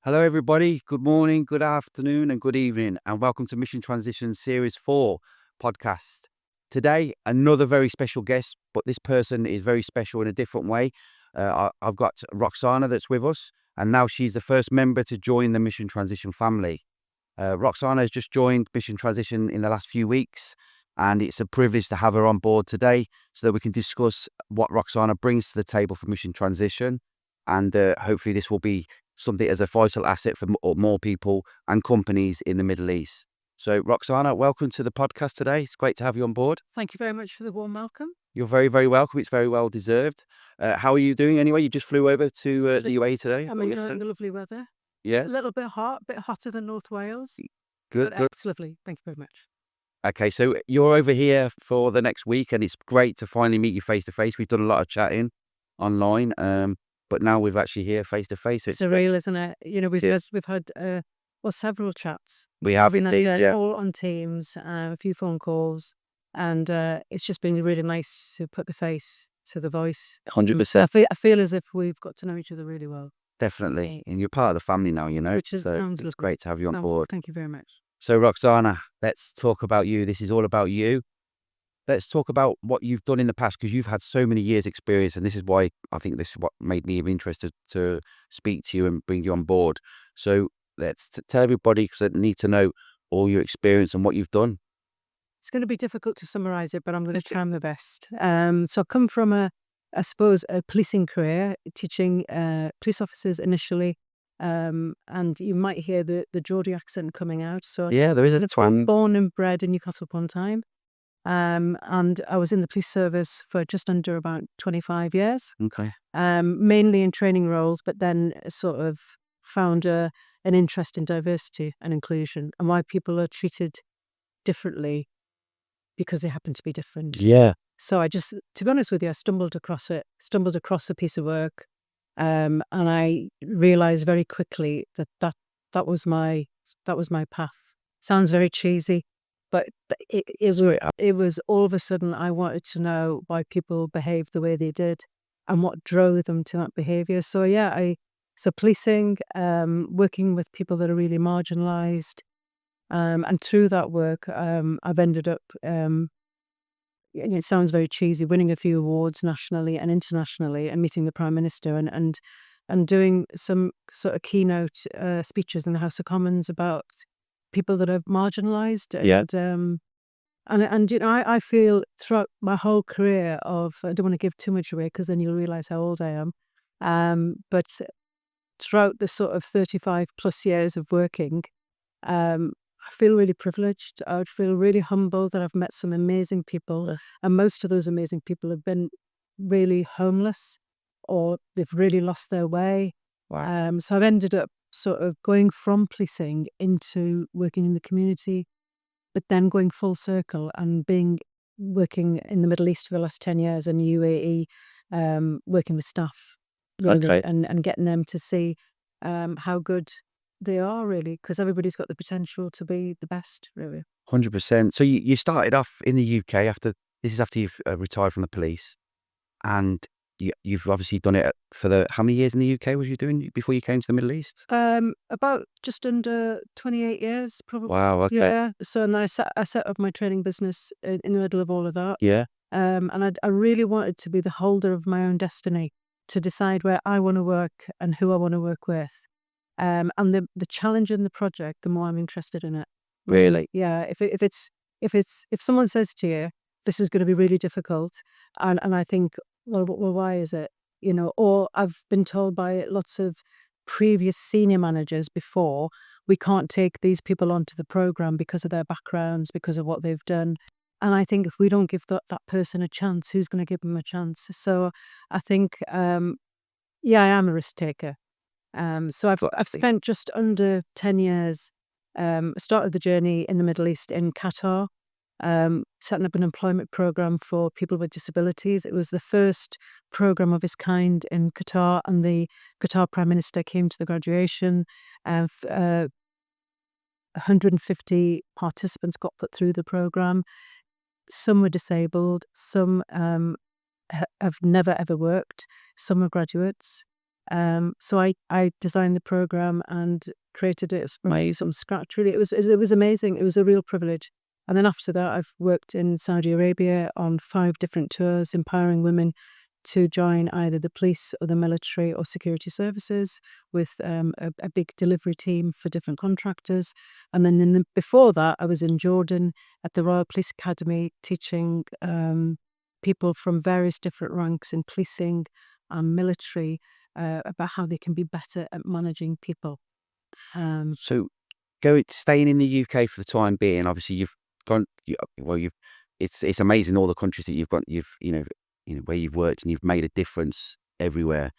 Hello, everybody. Good morning, good afternoon, and good evening, and welcome to Mission Transition Series 4 podcast. Today, another very special guest, but this person is very special in a different way. I've got Rukhsana that's with us, and now she's the first member to join the Mission Transition family. Rukhsana has just joined Mission Transition in the last few weeks, and it's a privilege to have her on board today so that we can discuss what Rukhsana brings to the table for Mission Transition. And hopefully this will be something as a vital asset for more people and companies in the Middle East. So, Rukhsana, welcome to the podcast today. It's great to have you on board. Thank you very much for the warm welcome. You're very, very welcome. It's very well deserved. How are you doing anyway? You just flew over to the UAE today? I'm enjoying the lovely weather. Yes. A little bit hot, a bit hotter than North Wales. Good, But good. it's lovely. Thank you very much. Okay, so you're over here for the next week, and it's great to finally meet you face to face. We've done a lot of chatting online, but now we've actually here face to face. It's surreal, isn't it? We've had several chats. We have Been indeed, yeah. all on Teams, a few phone calls, and it's just been really nice to put the face to the voice. 100%. I feel as if we've got to know each other really well. Definitely. And you're part of the family now, Which is, so sounds it's lovely. great to have you on board. Thank you very much. So, Rukhsana, let's talk about you. This is all about you. Let's talk about what you've done in the past, because you've had so many years' experience, and this is why I think this is what made me interested to speak to you and bring you on board. So let's tell everybody, because I need to know all your experience and what you've done. It's going to be difficult to summarize it, but I'm going to try my best. So I come from a policing career, teaching police officers initially, and you might hear the Geordie accent coming out. So Yeah, there is a twang. born and bred in Newcastle upon Tyne, and I was in the police service for just under about 25 years, Okay. mainly in training roles, but then sort of found an interest in diversity and inclusion and why people are treated differently because they happen to be different. Yeah. So I just, to be honest with you, I stumbled across a piece of work, and I realized very quickly that was my path. Sounds very cheesy, but it was all of a sudden I wanted to know why people behaved the way they did and what drove them to that behavior. So so policing, working with people that are really marginalized, and through that work, I've ended up. It sounds very cheesy, winning a few awards nationally and internationally, and meeting the Prime Minister and doing some sort of keynote speeches in the House of Commons about people that are marginalised. Yeah. And I feel throughout my whole career I don't want to give too much away because then you'll realise how old I am. But throughout the sort of 35 plus years of working, I feel really privileged. I would feel really humble that I've met some amazing people, and most of those amazing people have been really homeless or they've really lost their way. Wow. So I've ended up sort of going from policing into working in the community, but then going full circle and working in the Middle East for the last 10 years and UAE, working with staff, really, Okay. and getting them to see how good they are, really, because everybody's got the potential to be the best, really. 100%. So you started off in the UK after you've retired from the police, and you've obviously done it for how many years in the UK was you doing before you came to the Middle East? About just under 28 years, probably. Wow. Okay. Yeah. So and then I set up my training business in the middle of all of that. Yeah. And I really wanted to be the holder of my own destiny, to decide where I want to work and who I want to work with. And the challenge in the project, the more I'm interested in it. Really? Yeah. If someone says to you, this is going to be really difficult, and I think, well, why is it? Or I've been told by lots of previous senior managers before, we can't take these people onto the program because of their backgrounds, because of what they've done. And I think if we don't give that person a chance, who's going to give them a chance? So I think, I am a risk taker. So I've spent just under 10 years. Started the journey in the Middle East in Qatar, setting up an employment program for people with disabilities. It was the first program of its kind in Qatar, and the Qatar Prime Minister came to the graduation. 150 participants got put through the program. Some were disabled, some have never ever worked, some are graduates. So I designed the program and created it from scratch. Really, it was amazing. It was a real privilege. And then after that, I've worked in Saudi Arabia on 5 different tours, empowering women to join either the police or the military or security services with a big delivery team for different contractors. And then before that, I was in Jordan at the Royal Police Academy teaching people from various different ranks in policing and military about how they can be better at managing people. So, staying in the UK for the time being. Obviously, you've gone. It's amazing all the countries that you've gone. Where you've worked and you've made a difference everywhere.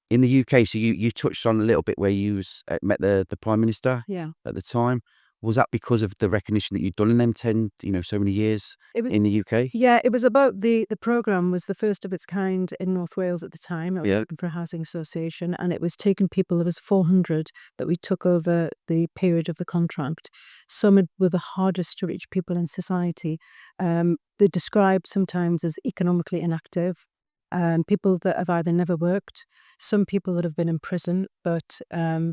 In the UK, so you touched on a little bit where you met the Prime Minister Yeah. at the time. Was that because of the recognition that you'd done in them 10, so many years It was in the UK? Yeah, it was about the program was the first of its kind in North Wales at the time. It was Yeah. looking for a housing association, and it was taking people. There was 400 that we took over the period of the contract. Some were the hardest to reach people in society. They're described sometimes as economically inactive. People that have either never worked, some people that have been in prison, but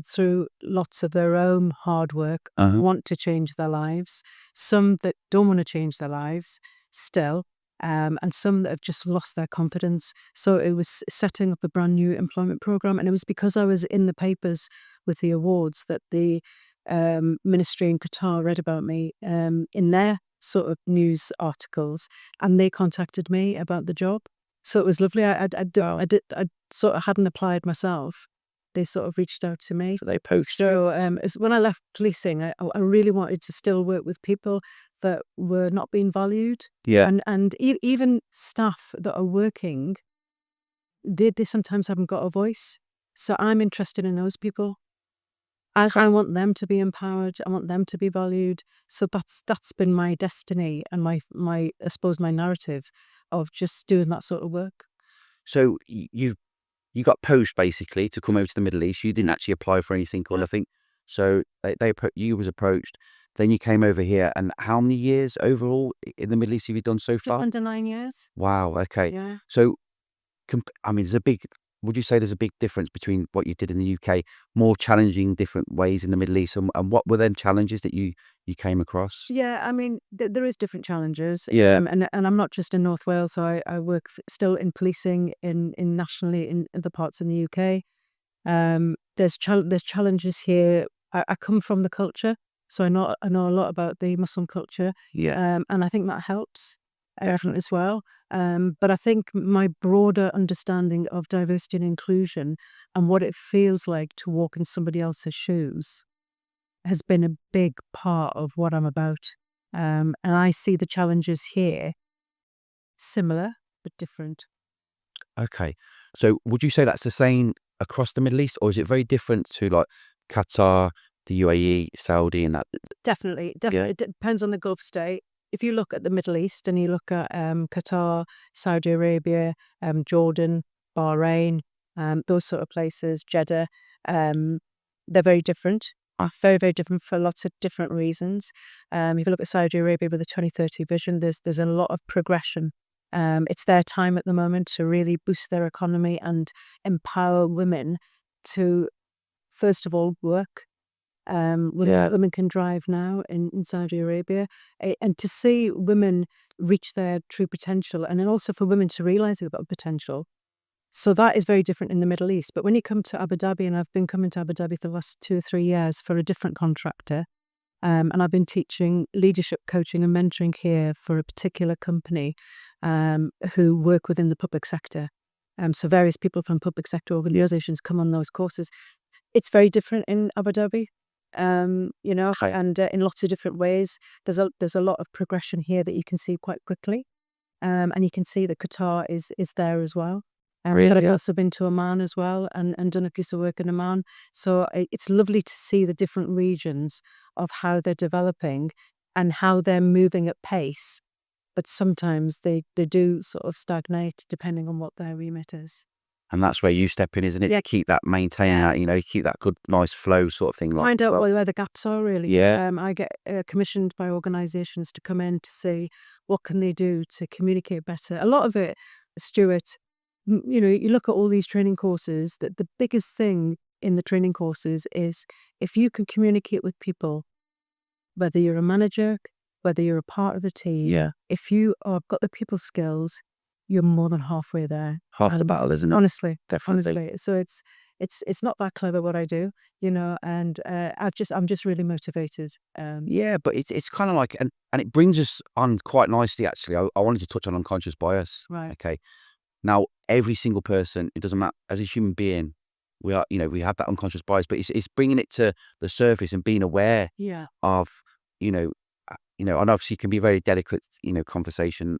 through lots of their own hard work want to change their lives. Some that don't want to change their lives still, and some that have just lost their confidence. So it was setting up a brand new employment program, and it was because I was in the papers with the awards that the ministry in Qatar read about me in their sort of news articles, and they contacted me about the job. So it was lovely. I sort of hadn't applied myself. They sort of reached out to me. So they poached. So when I left policing, I really wanted to still work with people that were not being valued. Yeah. And even staff that are working, they sometimes haven't got a voice. So I'm interested in those people. I want them to be empowered. I want them to be valued. So that's been my destiny and my I suppose my narrative of just doing that sort of work. So you got poached basically to come over to the Middle East. You didn't actually apply for anything or nothing. So you was approached. Then you came over here. And how many years overall in the Middle East have you done so Just far? under 9 years. Wow. Okay. Yeah. So, there's a big. Would you say there's a big difference between what you did in the UK, more challenging, different ways in the Middle East, and what were them challenges that you came across? Yeah, I mean, there is different challenges. Yeah. And I'm not just in North Wales, so I work still in policing in nationally in other parts in the UK. There's challenges here. I come from the culture, so I know a lot about the Muslim culture. Yeah. And I think that helps as well. But I think my broader understanding of diversity and inclusion and what it feels like to walk in somebody else's shoes has been a big part of what I'm about. And I see the challenges here similar but different. Okay. So would you say that's the same across the Middle East, or is it very different to like Qatar, the UAE, Saudi, and that? Definitely. Yeah. It depends on the Gulf state. If you look at the Middle East and you look at Qatar, Saudi Arabia, Jordan, Bahrain, those sort of places, Jeddah, they're very different. Very, very different for lots of different reasons. If you look at Saudi Arabia with the 2030 vision, there's a lot of progression. It's their time at the moment to really boost their economy and empower women to, first of all, work. Women can drive now in Saudi Arabia, and to see women reach their true potential, and then also for women to realize they've got potential. So that is very different in the Middle East. But when you come to Abu Dhabi, and I've been coming to Abu Dhabi for the last 2 or 3 years for a different contractor, and I've been teaching leadership coaching and mentoring here for a particular company who work within the public sector. So various people from public sector organizations come on those courses. It's very different in Abu Dhabi. And in lots of different ways. There's a lot of progression here that you can see quite quickly, and you can see that Qatar is there as well. Really? But I've also been to Oman as well and done a piece of work in Oman. So it's lovely to see the different regions of how they're developing and how they're moving at pace. But sometimes they do sort of stagnate depending on what their remit is. And that's where you step in, isn't it? Yeah. To keep that, maintain that, keep that good, nice flow sort of thing. Like, Find out where the gaps are, really. Yeah. I get commissioned by organisations to come in to see what can they do to communicate better. A lot of it, Stuart, you look at all these training courses, that the biggest thing in the training courses is if you can communicate with people, whether you're a manager, whether you're a part of the team, Yeah. if you have got the people skills, you're more than halfway there. Half the And battle, isn't it? honestly, Definitely. honestly. So it's not that clever what I do, and I'm just really motivated. Yeah, but it's kind of like, and it brings us on quite nicely, actually. I wanted to touch on unconscious bias. Right. Okay. Now, every single person, it doesn't matter, as a human being, we are, we have that unconscious bias, but it's bringing it to the surface and being aware Yeah. of, you know, and obviously it can be a very delicate, conversation.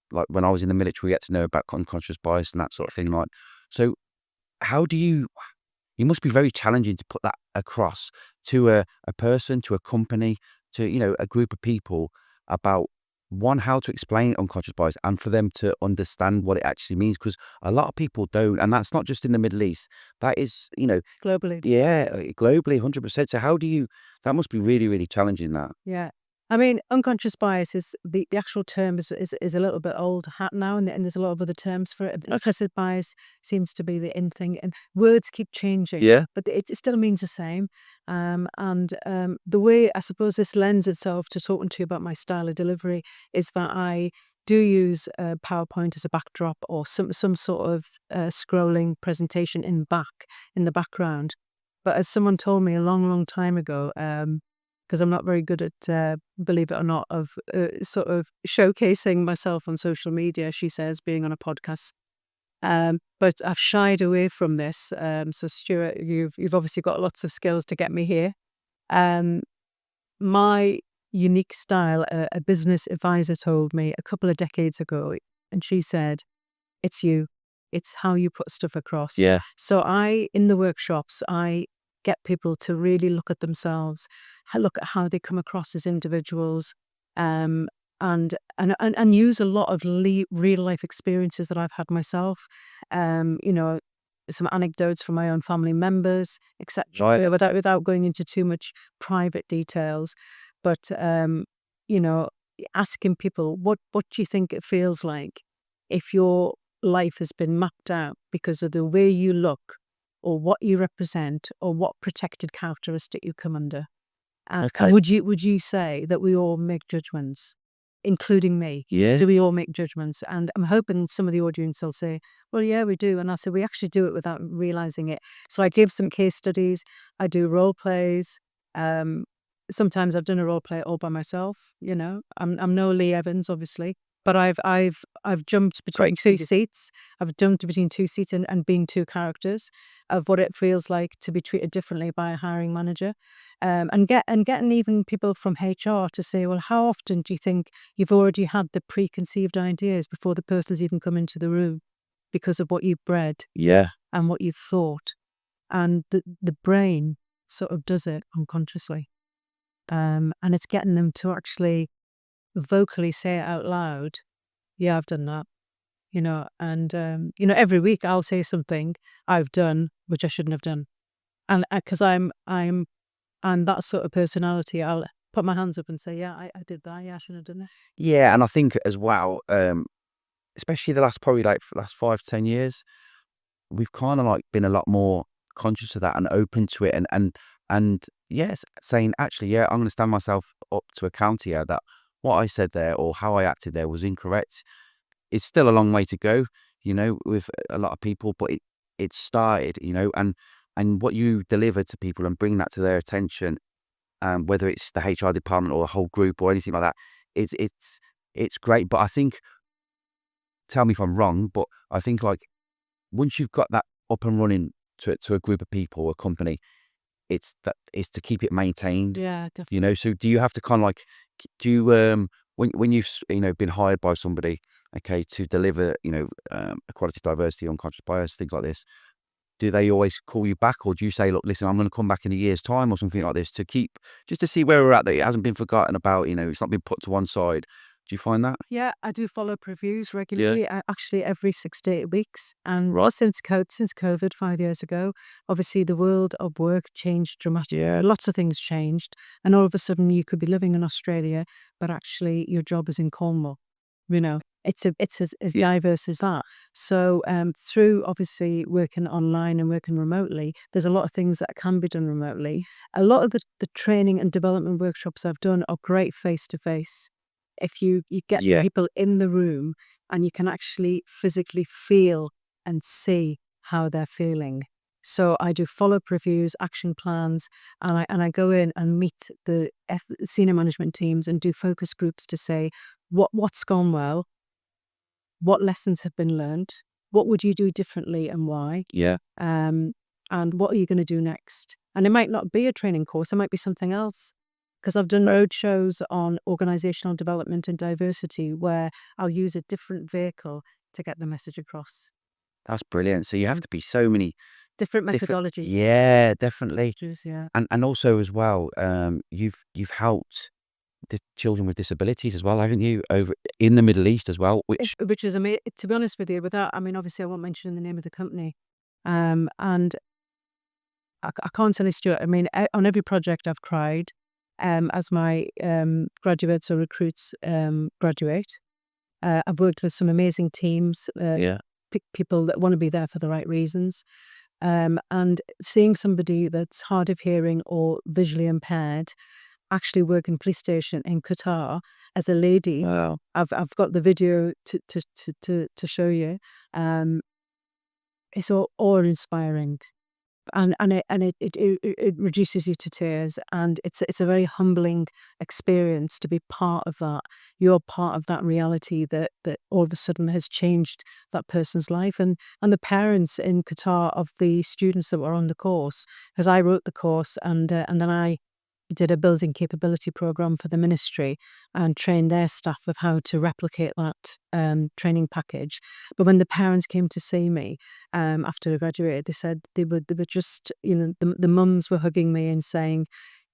Like when I was in the military, we had to know about unconscious bias and that sort of thing. Like, so how do you must be very challenging to put that across to a person, to a company, to, a group of people about one, how to explain unconscious bias and for them to understand what it actually means. Because a lot of people don't, and that's not just in the Middle East. That is, Globally. yeah, globally, 100%. So how do you, that must be really, really challenging that. Yeah. I mean, unconscious bias is the actual term is a little bit old hat now, and there's a lot of other terms for it. Implicit bias seems to be the in thing, and words keep changing. Yeah. But it still means the same. The way I suppose this lends itself to talking to you about my style of delivery is that I do use PowerPoint as a backdrop or some sort of scrolling presentation in the background. But as someone told me a long, long time ago, because I'm not very good at, believe it or not, of sort of showcasing myself on social media, she says, being on a podcast. But I've shied away from this. So Stuart, you've obviously got lots of skills to get me here. My unique style, a business advisor told me a couple of decades ago, and she said, it's you. It's how you put stuff across. Yeah. So in the workshops, I get people to really look at themselves, look at how they come across as individuals, and use a lot of real life experiences that I've had myself. Some anecdotes from my own family members, etc. Right. Without going into too much private details, but asking people what do you think it feels like if your life has been mapped out because of the way you look or what you represent or what protected characteristic you come under. Okay. Would you say that we all make judgments, including me? Yeah. Do we all make judgments? And I'm hoping some of the audience will say, well, yeah, we do. And I said, we actually do it without realizing it. So I give some case studies. I do role plays. Sometimes I've done a role play all by myself. I'm no Lee Evans, obviously, but I've jumped between two seats. I've jumped between two seats and being two characters of what it feels like to be treated differently by a hiring manager, and getting even people from HR to say, well, how often do you think you've already had the preconceived ideas before the person's even come into the room because of what you've bred Yeah. and what you've thought, and the brain sort of does it unconsciously, and it's getting them to actually vocally say it out loud. Yeah, I've done that. Every week I'll say something I've done which I shouldn't have done, and because I'm that sort of personality, I'll put my hands up and say, yeah, I did that. Yeah, I shouldn't have done it. Yeah, and I think as well, especially the last probably like last 5-10 years, we've kind of like been a lot more conscious of that and open to it, and yes, saying actually, yeah, I'm going to stand myself up to account here that what I said there or how I acted there was incorrect. It's still a long way to go, with a lot of people, but it started, and what you deliver to people and bring that to their attention, whether it's the HR department or a whole group or anything like that, it's great. But I think, tell me if I'm wrong, but I think like once you've got that up and running to a group of people or a company, it's to keep it maintained. Yeah, definitely. So do you have to kind of like, do you when you've been hired by somebody, okay, to deliver equality, diversity, unconscious bias, things like this, do they always call you back, or do you say, look, listen, I'm going to come back in a year's time or something like this to keep, just to see where we're at, that it hasn't been forgotten about, it's not been put to one side? Do you find that? Yeah, I do follow-up reviews regularly, actually every 6 to 8 weeks. And Right. since COVID 5 years ago, obviously the world of work changed dramatically. Lots of things changed. And all of a sudden you could be living in Australia, but actually your job is in Cornwall. it's as diverse as that. So through obviously working online and working remotely, there's a lot of things that can be done remotely. A lot of the training and development workshops I've done are great face to face. If you get Yeah. people in the room and you can actually physically feel and see how they're feeling. So I do follow-up reviews, action plans, and I go in and meet the senior management teams and do focus groups to say what's gone well, what lessons have been learned, what would you do differently and why, Yeah. and what are you going to do next? And it might not be a training course; it might be something else. Because I've done road shows on organizational development and diversity where I'll use a different vehicle to get the message across. That's brilliant. So you have to be so many Different different. methodologies. Yeah, definitely. Yeah. And also as well, you've helped the children with disabilities as well, haven't you? Over in the Middle East as well, which Which is amazing. To be honest with you, without, I mean, obviously, I won't mention the name of the company, and I can't tell you, Stuart. I mean, on every project I've cried, as my graduates or recruits graduate. I've worked with some amazing teams, yeah, people that want to be there for the right reasons. And seeing somebody that's hard of hearing or visually impaired actually work in police station in Qatar as a lady. wow, I've got the video to show you. It's all awe inspiring, and it reduces you to tears, and it's a very humbling experience to be part of that. You're part of that reality that all of a sudden has changed that person's life, and the parents in Qatar of the students that were on the course, because I wrote the course, and then I did a building capability program for the ministry and trained their staff of how to replicate that training package. But when the parents came to see me after I graduated, they said they were just, the mums were hugging me and saying,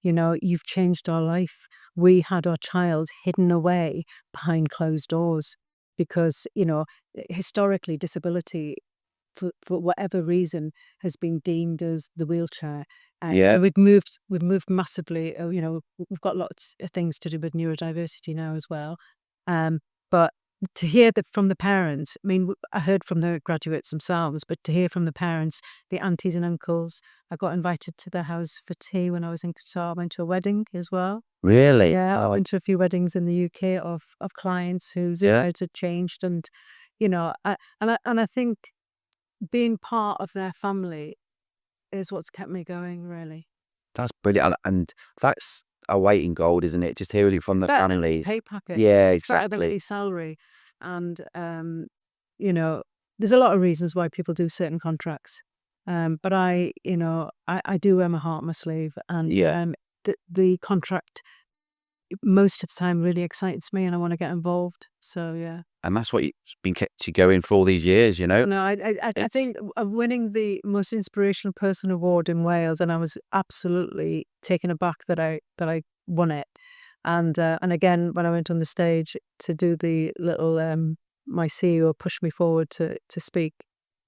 you've changed our life. We had our child hidden away behind closed doors because, historically disability, for whatever reason, has been deemed as the wheelchair. yeah, And we've moved massively. We've got lots of things to do with neurodiversity now as well. But to hear that from the parents, I mean, I heard from the graduates themselves, but to hear from the parents, the aunties and uncles, I got invited to their house for tea when I was in Qatar. I went to a wedding as well. really, Yeah, I went to a few weddings in the UK of clients whose yeah, lives had changed, and I think being part of their family is what's kept me going, really. that's brilliant, and that's a weight in gold, isn't it? Just hearing it from the Better than the families. pay packet. Yeah, It's better than exactly. the salary. And, you know, there's a lot of reasons why people do certain contracts. But I do wear my heart on my sleeve, and Yeah, the contract most of the time really excites me and I want to get involved. So, yeah. and that's what it's been kept you going for all these years, you know? No, I It's think of winning the most inspirational person award in Wales, and I was absolutely taken aback that I won it. And again, when I went on the stage to do the little my CEO pushed me forward to speak,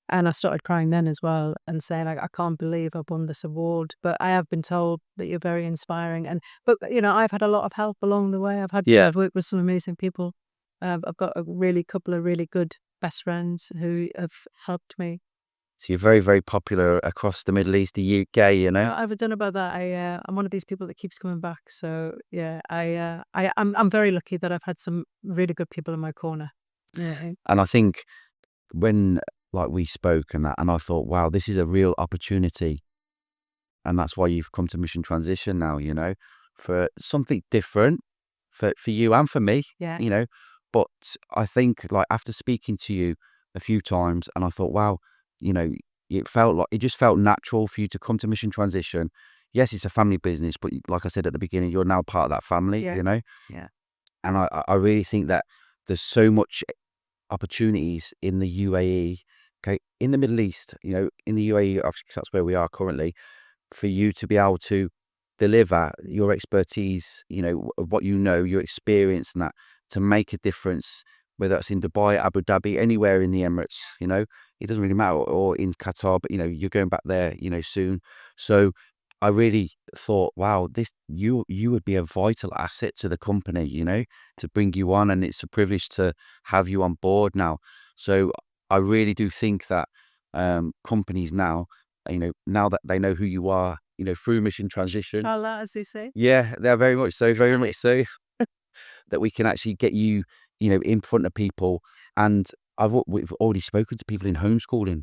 and I started crying then as well, and saying like, I can't believe I've won this award. But I have been told that you're very inspiring, but I've had a lot of help along the way. yeah. I've worked with some amazing people. I've got a couple of really good best friends who have helped me. So you're very, very popular across the Middle East, the UK, you know? I don't know about that. I'm one of these people that keeps coming back. So yeah, I'm very lucky that I've had some really good people in my corner. Yeah. And I think when like we spoke and that, and I thought, wow, this is a real opportunity. And that's why you've come to Mission Transition now, you know, for something different for you and for me, Yeah. you know. But I think like after speaking to you a few times, and I thought, wow, you know, it just felt natural for you to come to Mission Transition. Yes, it's a family business, but like I said at the beginning, you're now part of that family, Yeah. you know. Yeah. And I really think that there's so much opportunities in the UAE, okay, in the Middle East, you know, in the UAE, obviously, 'cause that's where we are currently, for you to be able to deliver your expertise, you know, what you know, your experience and that to make a difference, whether it's in Dubai, Abu Dhabi, anywhere in the Emirates, it doesn't really matter, or in Qatar, but, you're going back there, soon. So I really thought, wow, you would be a vital asset to the company, to bring you on, and it's a privilege to have you on board now. So I really do think that companies now, now that they know who you are, through mission transition, Allah, as they say. yeah, they're very much so, that we can actually get you, in front of people. And we've already spoken to people in homeschooling,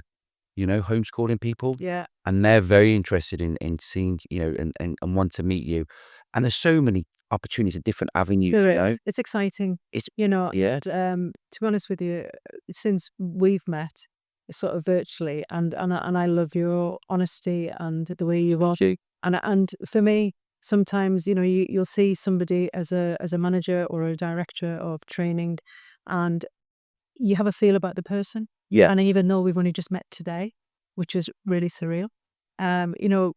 homeschooling people, Yeah, and they're very interested in seeing, and want to meet you. And there's so many opportunities, different avenues, there is. It's exciting, It's yeah, and, to be honest with you, since we've met, sort of virtually, and I love your honesty and the way you are. you- And for me, sometimes, you'll see somebody as a manager or a director of training, and you have a feel about the person. yeah, And even though we've only just met today, which is really surreal,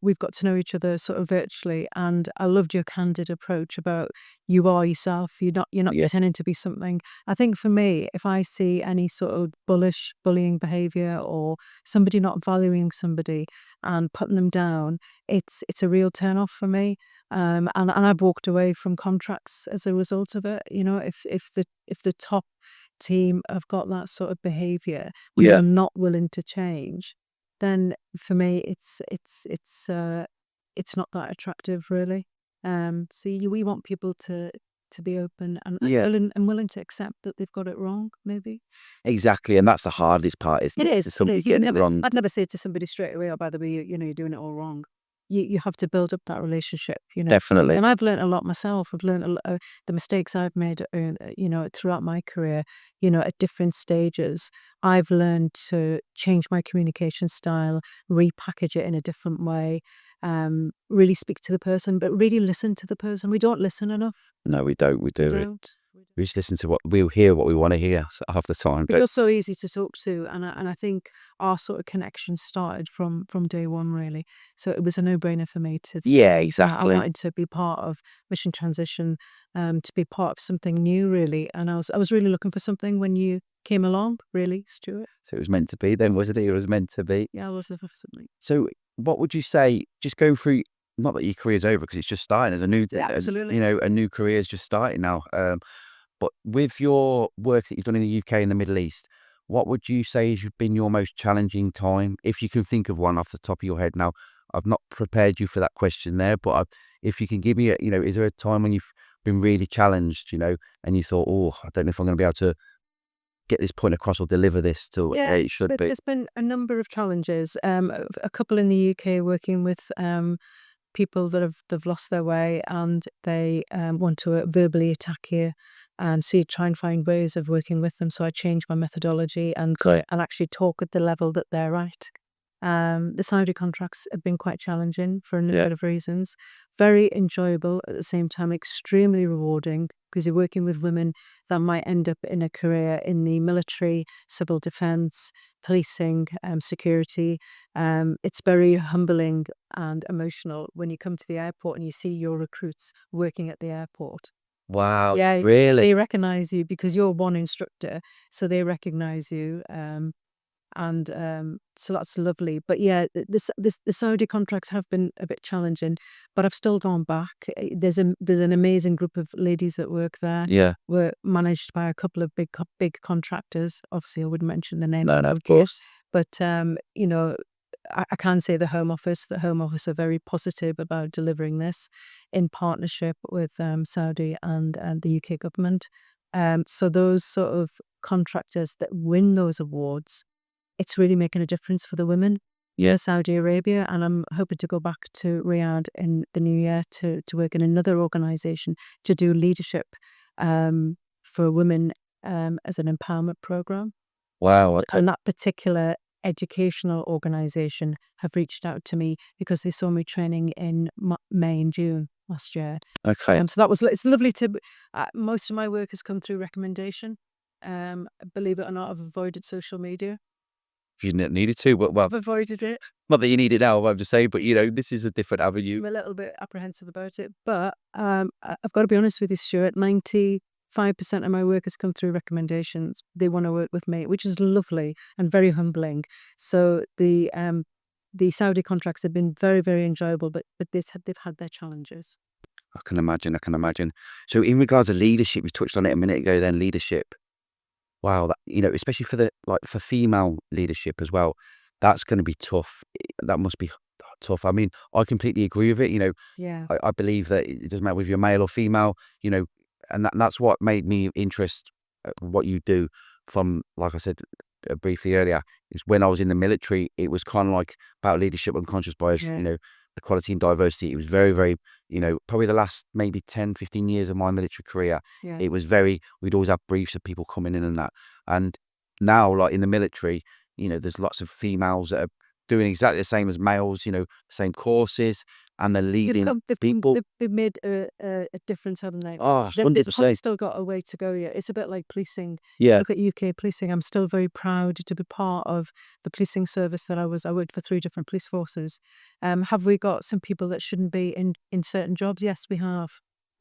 we've got to know each other sort of virtually, and I loved your candid approach about you are yourself. You're not yeah, pretending to be something. I think for me, if I see any sort of bullying behavior or somebody not valuing somebody and putting them down, it's a real turn off for me. And I've walked away from contracts as a result of it. If the top team have got that sort of behavior where yeah, you're not willing to change, then for me it's not that attractive really. So we want people to be open yeah, and willing to accept that they've got it wrong, maybe. exactly. And that's the hardest part, isn't It it? is. Is It somebody is. You getting it never. wrong. I'd never say to somebody straight away, "Oh, by the way, you're doing it all wrong." You have to build up that relationship. Definitely. And I've learned a lot myself. I've learned the mistakes I've made, throughout my career. At different stages, I've learned to change my communication style, repackage it in a different way, really speak to the person, but really listen to the person. We don't listen enough. No, we don't. We We do it. don't. We just listen to we'll hear what we want to hear half the time. But But you're so easy to talk to, and I think our sort of connection started from day one, really. So it was a no-brainer for me to yeah, say, I exactly. wanted to be part of Mission Transition, to be part of something new, really. And I was really looking for something when you came along, really, Stuart. So it was meant to be then, wasn't it? It was meant to be. Yeah, I was looking for something. So what would you say, just going through, not that your career's over because it's just starting as a new, Yeah, absolutely. a new career is just starting now. But with your work that you've done in the UK and the Middle East, what would you say has been your most challenging time? If you can think of one off the top of your head now, I've not prepared you for that question there, but if you can give me is there a time when you've been really challenged, and you thought, oh, I don't know if I'm going to be able to get this point across or deliver this to Yeah, where it should but be? there's been a number of challenges. A couple in the UK working with people that have lost their way, and they want to verbally attack you, and so you try and find ways of working with them. So I changed my methodology and Okay. actually talk at the level that they're at. The Saudi contracts have been quite challenging for a Yeah. number of reasons. Very enjoyable at the same time, extremely rewarding because you're working with women that might end up in a career in the military, civil defence, policing, security. It's very humbling and emotional when you come to the airport and you see your recruits working at the airport. Wow. Yeah, Really? they recognize you because you're one instructor, so they recognize you. And so that's lovely. But yeah, the Saudi contracts have been a bit challenging, but I've still gone back. There's an amazing group of ladies that work there. Yeah. We're managed by a couple of big contractors. Obviously, I wouldn't mention the name. No, no, of Okay. course. But I can say the Home Office. The Home Office are very positive about delivering this in partnership with Saudi and the UK government. So those sort of contractors that win those awards, it's really making a difference for the women Yeah. in Saudi Arabia. And I'm hoping to go back to Riyadh in the new year to work in another organisation to do leadership for women as an empowerment program. Wow. Okay. And that particular educational organisation have reached out to me because they saw me training in May and June last year. Okay. So that was it's lovely to. Most of my work has come through recommendation. Believe it or not, I've avoided social media. If you needed to, but well, I've avoided it. not that you need it now, I'm just saying, but this is a different avenue. I'm a little bit apprehensive about it, but I've got to be honest with you, Stuart. 95% of my work has come through recommendations. They want to work with me, which is lovely and very humbling. So the the Saudi contracts have been very, very enjoyable, but they've had their challenges. I can imagine. I can imagine. So, in regards to leadership, you touched on it a minute ago. Then leadership. Wow, that, especially for for female leadership as well. That's going to be tough. That must be tough. I mean, I completely agree with it. Yeah. I believe that it doesn't matter if you're male or female. And that's what made me interest what you do. From, like I said briefly earlier, is when I was in the military, it was kind of like about leadership, unconscious bias. Yeah. Equality and diversity. It was very, very. Probably the last maybe 10, 15 years of my military career. Yeah. It was very. We'd always have briefs of people coming in and that. And now, like in the military, there's lots of females that are doing exactly the same as males. Same courses, and they're leading people. They've made a difference, haven't they? Oh, They've probably 100%. still got a way to go yet. It's a bit like policing. Yeah. Look at UK policing. I'm still very proud to be part of the policing service that I worked for 3 different police forces. Have we got some people that shouldn't be in certain jobs? Yes, we have.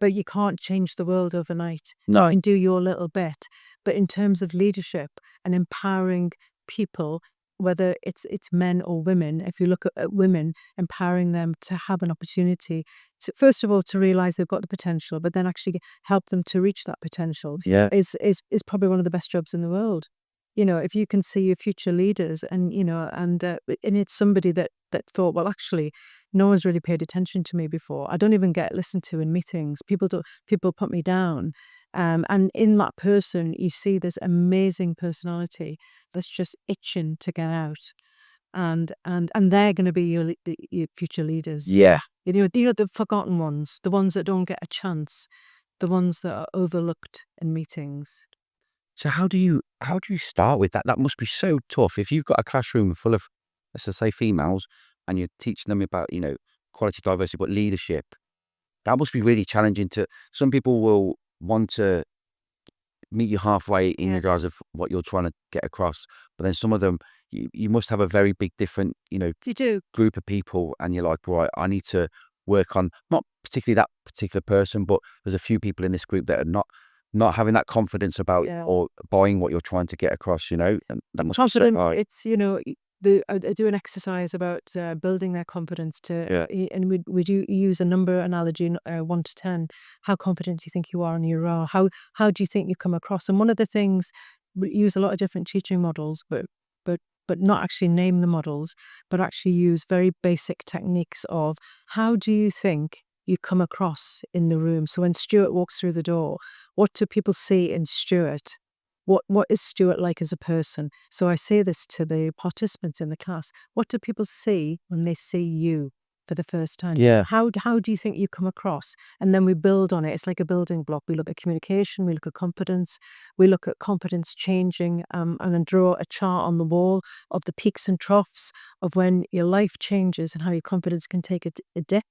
But you can't change the world overnight. No. You can do your little bit. But in terms of leadership and empowering people, whether it's men or women, if you look at women, empowering them to have an opportunity to, first of all, to realize they've got the potential, but then actually help them to reach that potential, Yeah. is probably one of the best jobs in the world. If you can see your future leaders, and it's somebody that thought, well, actually, no one's really paid attention to me before. I don't even get listened to in meetings. People put me down. And in that person, you see this amazing personality that's just itching to get out, and they're going to be your future leaders. Yeah. The forgotten ones, the ones that don't get a chance, the ones that are overlooked in meetings. So how do you start with that? That must be so tough. If you've got a classroom full of, let's just say, females, and you're teaching them about, quality, diversity, but leadership, that must be really challenging. Some people will want to meet you halfway in Yeah. regards of what you're trying to get across, but then some of them, you must have a very big different, You do. group of people, and you're like, right, I need to work on not particularly that particular person, but there's a few people in this group that are not having that confidence about Yeah. or buying what you're trying to get across, and that must be so Confident. hard. It's I do an exercise about building their confidence Yeah. and we do use a number analogy, 1 to 10. How confident do you think you are in your role? How do you think you come across? And one of the things, we use a lot of different teaching models, but not actually name the models, but actually use very basic techniques of how do you think you come across in the room. So when Stuart walks through the door, what do people see in Stuart? What is Stuart like as a person? So I say this to the participants in the class. What do people see when they see you for the first time? Yeah. How do you think you come across? And then we build on it. It's like a building block. We look at communication, we look at competence, we look at competence changing, and then draw a chart on the wall of the peaks and troughs of when your life changes and how your confidence can take a dip,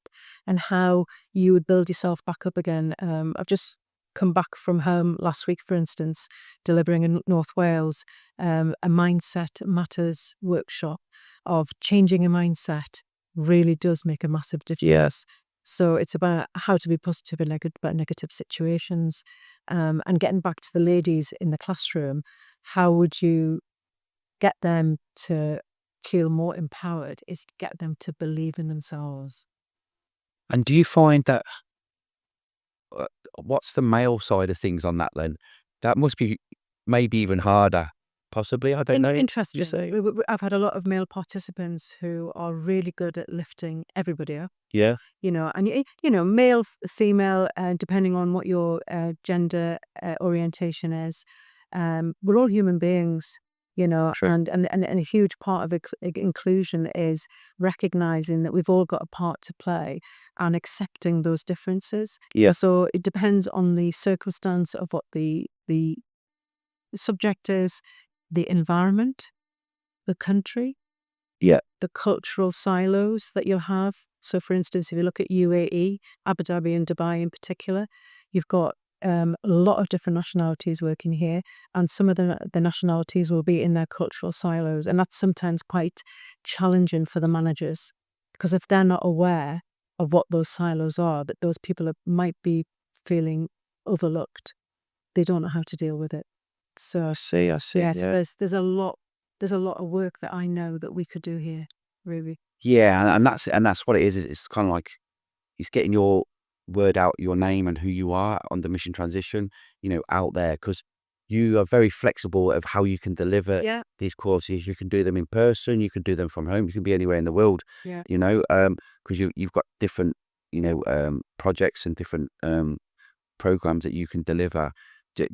and how you would build yourself back up again. I've just come back from home last week, for instance, delivering in North Wales a mindset matters workshop of changing a mindset really does make a massive difference. Yes. So it's about how to be positive in about negative situations, and getting back to the ladies in the classroom. How would you get them to feel more empowered? Is get them to believe in themselves. And do you find that what's the male side of things on that then? That must be maybe even harder, possibly. I don't know. Interesting. You say? I've had a lot of male participants who are really good at lifting everybody up. Yeah. And male, female, depending on what your gender orientation is, we're all human beings. True. And a huge part of inclusion is recognizing that we've all got a part to play and accepting those differences. Yeah. So it depends on the circumstance of what the subject is, the environment, the country, Yeah. the cultural silos that you'll have. So, for instance, if you look at UAE, Abu Dhabi and Dubai in particular, you've got a lot of different nationalities working here, and some of the nationalities will be in their cultural silos, and that's sometimes quite challenging for the managers, because if they're not aware of what those silos are, that those people might be feeling overlooked, they don't know how to deal with it. So I see. yes, Yeah. there's a lot of work that I know that we could do here, really. Yeah, and that's what it is. It's kind of like it's getting your word out, your name and who you are on the mission transition, out there, because you are very flexible of how you can deliver Yeah, these courses. You can do them in person, you can do them from home, you can be anywhere in the world, yeah. because you've got different, projects and different programs that you can deliver. Do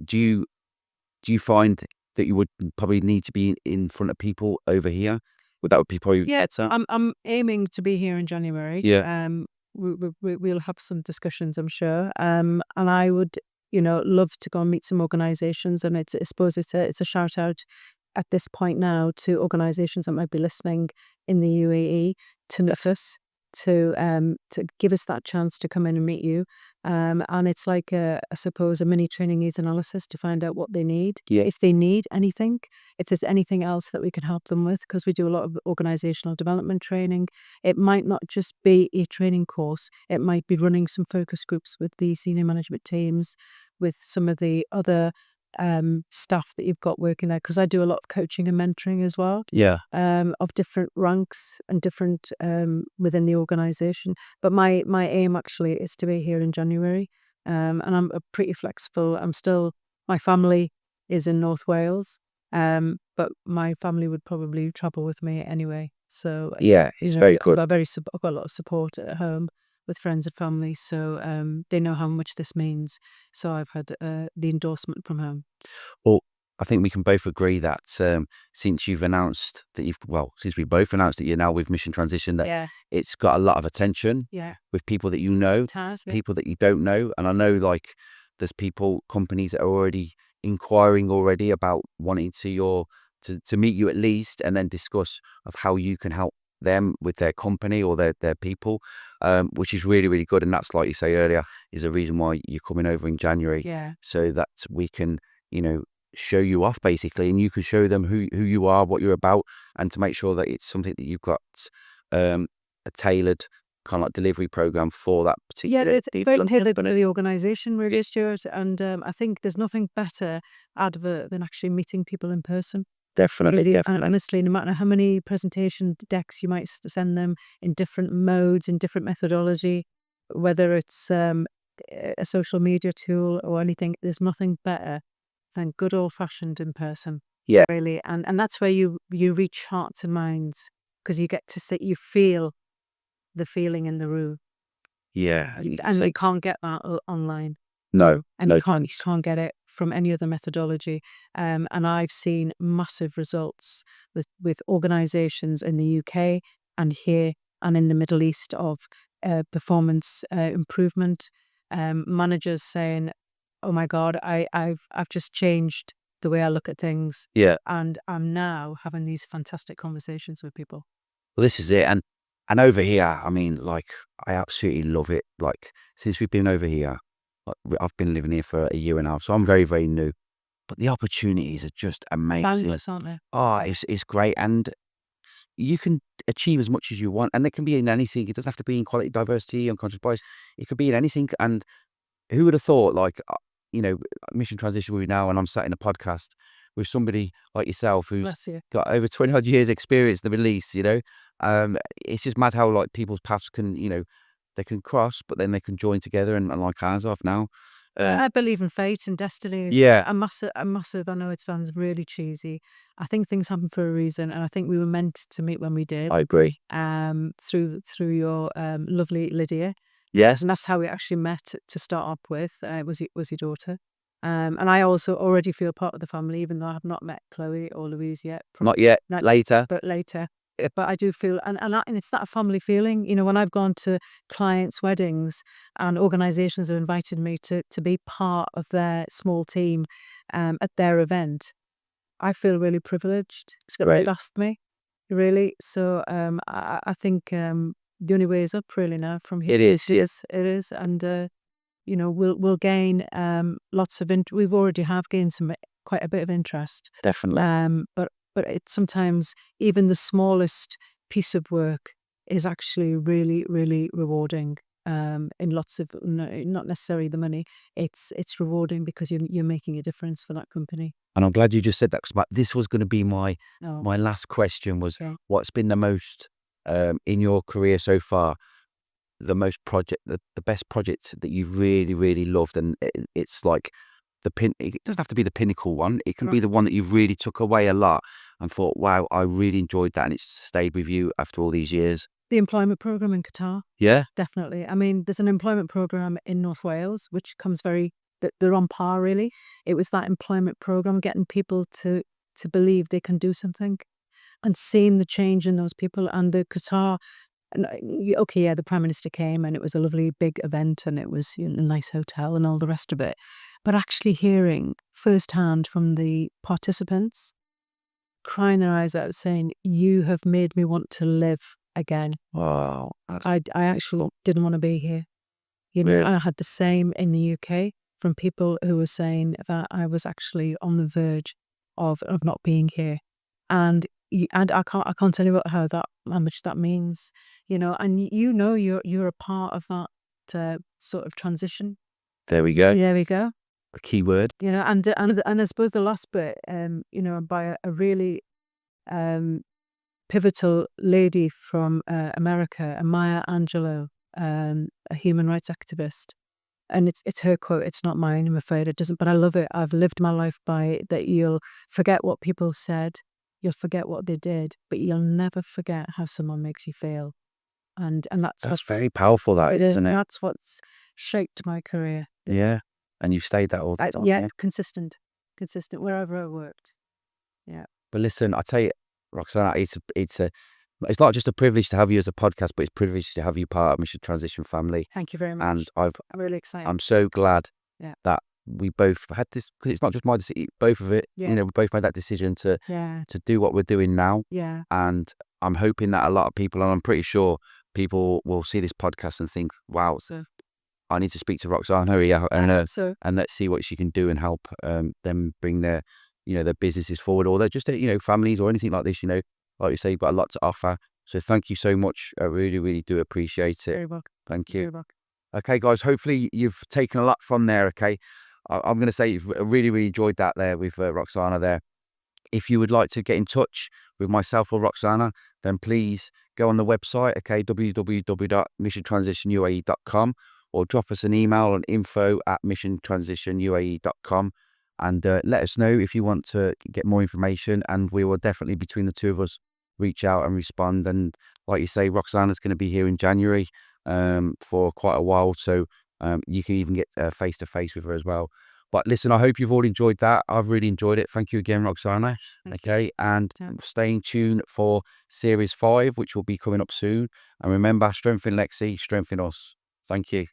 you find that you would probably need to be in front of people over here? Would that be probably Yeah, better? I'm aiming to be here in January. Yeah. We'll have some discussions, I'm sure. And I would, love to go and meet some organisations. And I suppose it's a shout out at this point now to organisations that might be listening in the UAE to meet us, to give us that chance to come in and meet you. And it's like I suppose a mini training needs analysis to find out what they need, Yeah. if they need anything, if there's anything else that we can help them with, because we do a lot of organisational development training. It might not just be a training course. It might be running some focus groups with the senior management teams, with some of the other staff that you've got working there, because I do a lot of coaching and mentoring as well, Yeah. of different ranks and different within the organisation. But my aim actually is to be here in January, and I'm pretty flexible. My family is in North Wales, but my family would probably travel with me anyway. So Yeah, it's very I've good. got a lot of support at home with friends and family, so they know how much this means. So I've had the endorsement from home. Well, I think we can both agree that since you've announced that since we both announced that you're now with Mission Transition, that Yeah, it's got a lot of attention yeah, with people that you know, it has. Yeah. people that you don't know. And I know like there's companies that are already inquiring already about wanting to meet you at least and then discuss of how you can help them with their company or their people, which is really, really good. And that's, like you say earlier, is a reason why you're coming over in January, Yeah. so that we can, show you off basically, and you can show them who you are, what you're about, and to make sure that it's something that you've got a tailored kind of like delivery program for that Yeah, particular it's very tailored to the organisation, really, Stuart. And I think there's nothing better advert than actually meeting people in person. Definitely, And definitely. honestly, no matter how many presentation decks you might send them in different modes, in different methodology, whether it's a social media tool or anything, there's nothing better than good old fashioned in person, Yeah, really. And that's where you reach hearts and minds, because you get to you feel the feeling in the room, yeah. and you can't get that online. No, And no you chance. can't get it from any other methodology. And I've seen massive results with organisations in the UK and here and in the Middle East of performance improvement. Managers saying, "Oh my God, I've just changed the way I look at things, Yeah. and I'm now having these fantastic conversations with people." Well, this is it. And over here, I mean, like, I absolutely love it. Like, since we've been over here, like, I've been living here for a year and a half, so I'm very, very new. But the opportunities are just amazing. Boundless, aren't they? Oh, it's great, and you can achieve as much as you want, and it can be in anything. It doesn't have to be in quality, diversity, unconscious bias. It could be in anything. And who would have thought, like, Mission Transition with you now, and I'm sat in a podcast with somebody like yourself who's Bless you. got over 20 odd years experience in the Middle East, it's just mad how like people's paths can, they can cross, but then they can join together and like ours off now. I believe in fate and destiny. Yeah, A massive. I know it sounds really cheesy. I think things happen for a reason, and I think we were meant to meet when we did. I agree. Through your lovely Lydia, Yes, and that's how we actually met to start up with. Was your daughter, and I also already feel part of the family, even though I have not met Chloe or Louise yet. not yet. Not- Later. but later. But I do feel, and it's that family feeling. When I've gone to clients' weddings and organisations have invited me to be part of their small team at their event, I feel really privileged. It's great. Asked me, really. So I think the only way is up, really, now from here. It is. Yes, It is, and we'll gain lots of. We've already have gained quite a bit of interest. definitely. But it's sometimes even the smallest piece of work is actually really, really rewarding. In lots of not necessarily the money, it's rewarding because you're making a difference for that company. And I'm glad you just said that, because this was going to be my Oh, my last question was, sure. what's been the most in your career so far, the best project that you've really, really loved, and it's like it doesn't have to be the pinnacle one. It can be the one that you've really took away a lot and thought, wow, I really enjoyed that, and it's stayed with you after all these years. The employment program in Qatar, Yeah, definitely. I mean, there's an employment program in North Wales, which comes they're on par, really. It was that employment program, getting people to believe they can do something and seeing the change in those people. And the Qatar, and okay, yeah, the Prime Minister came and it was a lovely big event and it was a nice hotel and all the rest of it. But actually hearing firsthand from the participants, crying their eyes out, saying, "You have made me want to live again." wow, I actually didn't want to be here. Really? I had the same in the UK from people who were saying that I was actually on the verge of not being here. And I can't tell you how much that means, and you're a part of that sort of transition. There we go. There we go. A key word. And I suppose the last bit, by a really pivotal lady from America, Maya Angelou, a human rights activist. And it's her quote. It's not mine, I'm afraid. It doesn't, but I love it. I've lived my life by it, that you'll forget what people said, you'll forget what they did, but you'll never forget how someone makes you feel. And that's very powerful, that is, isn't it? That's what's shaped my career. Yeah, and you've stayed that all the time. Yeah, consistent wherever I worked. Yeah. But listen, I tell you, Rukhsana, it's not just a privilege to have you as a podcast, but it's a privilege to have you part of Mission Transition family. Thank you very much. And I'm really excited. I'm so glad that we both had this, because it's not just my decision, both of it. Yeah. We both made that decision to do what we're doing now. Yeah. And I'm hoping that a lot of people, and I'm pretty sure people will see this podcast and think, wow, I need to speak to Rukhsana, and let's see what she can do and help them bring their businesses forward, or they're just families or anything like this. Like you say, you've got a lot to offer. So thank you so much. I really, really do appreciate it. Very welcome. Thank you. Very welcome. Okay, guys, hopefully you've taken a lot from there. Okay, I'm going to say you've really, really enjoyed that there with Rukhsana there. If you would like to get in touch with myself or Rukhsana, then please go on the website, okay, www.missiontransitionuae.com, or drop us an email on info@missiontransitionuae.com, and let us know if you want to get more information, and we will definitely, between the two of us, reach out and respond. And like you say, Rukhsana's going to be here in January for quite a while, so you can even get face-to-face with her as well. But listen, I hope you've all enjoyed that. I've really enjoyed it. Thank you again, Rukhsana. Okay, and stay in tune for Series 5, which will be coming up soon. And remember, strengthen Lexi, strengthen us. Thank you.